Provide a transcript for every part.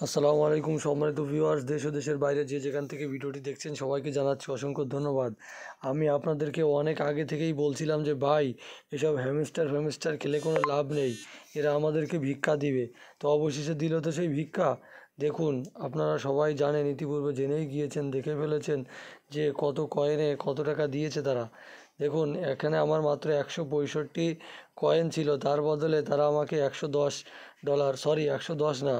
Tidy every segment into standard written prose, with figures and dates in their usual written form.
আসসালামু আলাইকুম সম্মানিত ভিউয়ার্স, দেশ ও দেশের বাইরে যে যেখান থেকে ভিডিওটি দেখছেন সবাইকে জানাচ্ছি অসংখ্য ধন্যবাদ। আমি আপনাদেরকে অনেক আগে থেকেই বলছিলাম যে ভাই, এসব হ্যামস্টার খেলে কোনো লাভ নেই, এরা আমাদেরকে ভিক্ষা দিবে। তো অবশেষে দিল তো সেই ভিক্ষা। দেখুন, আপনারা সবাই জানেন, ইতিপূর্বে জেনেই গিয়েছেন, দেখে ফেলেছেন যে কত কয়েনে কত টাকা দিয়েছে তারা। দেখুন, এখানে আমার মাত্র 165 কয়েন ছিল, তার বদলে তারা আমাকে $110, সরি 110 না,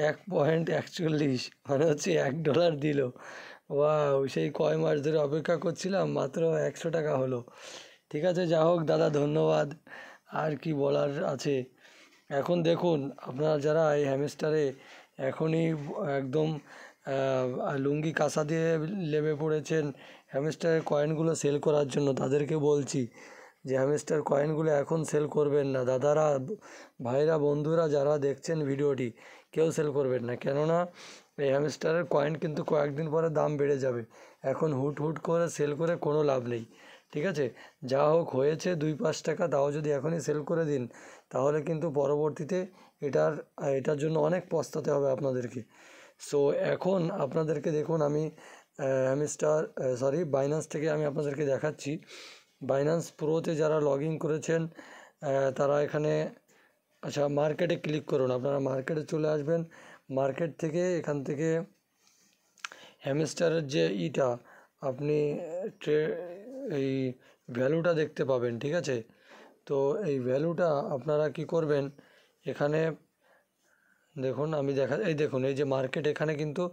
1.41 মানে হচ্ছে $1 দিল। ওয়াও, সেই কয় মাস ধরে অপেক্ষা করছিলাম, মাত্র 100 টাকা হলো। ঠিক আছে, যা হোক দাদা, ধন্যবাদ। আর কি বলার আছে। এখন দেখুন, আপনারা যারা এই হ্যামস্টারে এখনই একদম লুঙ্গি কাঁসা দিয়ে লেবে পড়েছেন হ্যামস্টারের কয়েনগুলো সেল করার জন্য, তাদেরকে বলছি যে হ্যামস্টার কয়েনগুলো এখন সেল করবেন না। দাদারা, ভাইরা, বন্ধুরা যারা দেখছেন ভিডিওটি, কেউ সেল করবেন না, কেননা এই হ্যামস্টারের কয়েন কিন্তু কয়েকদিন পরে দাম বেড়ে যাবে। এখন হুট হুট করে সেল করে কোনো লাভ নেই। ঠিক আছে, যা হোক হয়েছে 2-5 টাকা, তাও যদি এখনই সেল করে দিন, তাহলে কিন্তু পরবর্তীতে এটার জন্য অনেক পস্তাতে হবে আপনাদেরকে। সো এখন আপনাদেরকে দেখুন, আমি বাইন্যান্স থেকে আমি আপনাদেরকে দেখাচ্ছি। বাইন্যান্স প্রোতে যারা লগ ইন করেছেন, তারা এখানে, আচ্ছা, মার্কেটে ক্লিক করুন। আপনারা মার্কেটে চলে আসবেন। মার্কেট থেকে এখান থেকে হ্যামস্টারের যে আপনি এই ভ্যালুটা দেখতে পাবেন। ঠিক আছে, তো এই ভ্যালুটা আপনারা কি করবেন, এখানে দেখুন, এই দেখুন, এই যে মার্কেট এখানে কিন্তু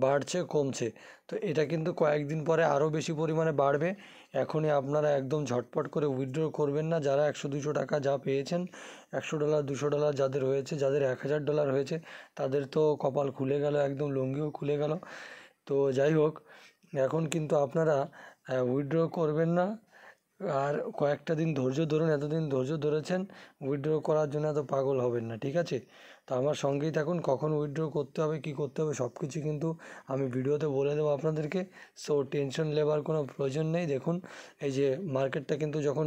বাড়ছে কমছে। তো এটা কিন্তু কয়েকদিন পরে আরও বেশি পরিমাণে বাড়বে। এখনই আপনারা একদম ঝটপট করে উইথড্র করবেন না। যারা 100-200 টাকা যা পেয়েছেন, $100 $200 যাদের হয়েছে, যাদের $1000 হয়েছে, তাদের তো কপাল খুলে গেল, একদম লুঙ্গিও খুলে গেল। তো যাই হোক, এখন কিন্তু আপনারা উইথড্র করবেন না। আর কয়েকটা দিন ধৈর্য ধরুন, এতদিন ধৈর্য ধরেছেন, উইথড্র করার জন্য এত পাগল হবেন না। ঠিক আছে, তো আমার সঙ্গেই থাকুন। কখন উইথড্র করতে হবে, কী করতে হবে, সব কিছু কিন্তু আমি ভিডিওতে বলে দেবো আপনাদেরকে। সো টেনশন নেবার কোনো প্রয়োজন নেই। দেখুন, এই যে মার্কেটটা কিন্তু যখন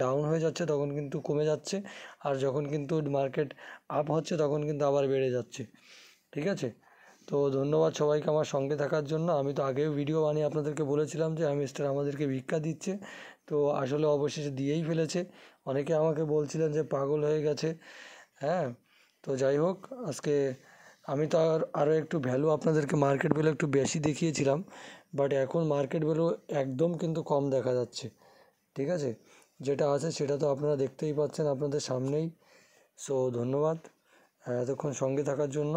ডাউন হয়ে যাচ্ছে তখন কিন্তু কমে যাচ্ছে, আর যখন কিন্তু মার্কেট আপ হচ্ছে তখন কিন্তু আবার বেড়ে যাচ্ছে। ঠিক আছে, তো ধন্যবাদ সবাইকে আমার সঙ্গে থাকার জন্য। আমি তো আগেও ভিডিও বানিয়ে আপনাদেরকে বলেছিলাম যে হ্যামস্টার আমাদেরকে ভিক্ষা দিচ্ছে, তো আসলে অবশেষে দিয়েই ফেলেছে। অনেকে আমাকে বলছিলেন যে পাগল হয়ে গেছে। হ্যাঁ, তো যাই হোক, আজকে আমি তো আরও একটু ভ্যালু আপনাদেরকে, মার্কেট ভ্যালু একটু বেশি দেখিয়েছিলাম, বাট এখন মার্কেট ভ্যালু একদম কিন্তু কম দেখা যাচ্ছে। ঠিক আছে, যেটা আছে সেটা তো আপনারা দেখতেই পাচ্ছেন আপনাদের সামনেই। সো ধন্যবাদ এতক্ষণ সঙ্গে থাকার জন্য।